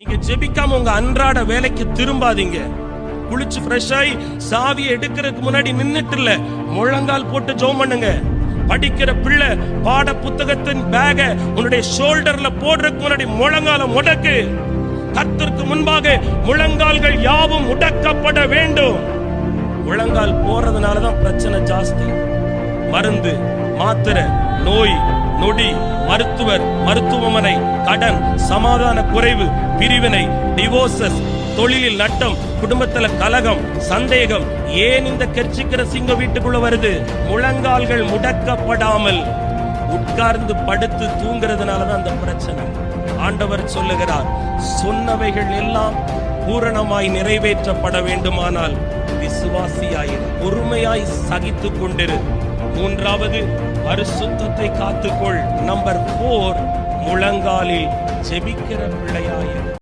நீங்க ஜெபிக்காம உங்க அன்றாட வேலைக்கு திரும்பாதீங்க. குளிச்சு ஃப்ரெஷ் ஆகி சாவியை எடுக்கிறதுக்கு முன்னாடி நின்னுட்டு இல்ல, முழங்கால் போட்டு ஜெபம் பண்ணுங்க. படிக்கிற பிள்ளை பாட புத்தகத்தின் பேக உன்னுடைய ஷோல்டர்ல போடுறதுக்கு முன்னாடி முழங்கால முடக்கு. கர்த்தருக்கு முன்பாக முழங்கால்கள் யாவும் முடக்கப்பட வேண்டும். முழங்கால் போறதுனாலதான் பிரச்சனை ஜாஸ்தி. மருந்து, மாத்திரை, நோய் நொடி, மருத்துவர், மருத்துவமனை, கடன், சமாதான குறைவு, பிரிவினை, டிவோர்சஸ், தொழிலில் நட்டம், குடும்பத்துல கலகம், சந்தேகம். ஏன் இந்த கெர்ச்சிக்கிற சிங்கம் வீட்டுக்குள்ள வருது? முழங்கால்கள் முடக்கப்படாமல் உட்கார்ந்து படுத்து தூங்குறதுனாலதான் அந்த பிரச்சனை. ஆண்டவர் சொல்லுகிறார், சொன்னவைகள் எல்லாம் பூரணமாய் நிறைவேற்றப்பட வேண்டுமானால் விசுவாசியாயிரு, பொறுமையாய் சகித்துக் கொண்டிரு. மூன்றாவது, பரிசுத்தத்தை காத்துக்கொள். நம்பர் 4, முழங்காலில் ஜெபிக்கிற பிள்ளையாயிரு.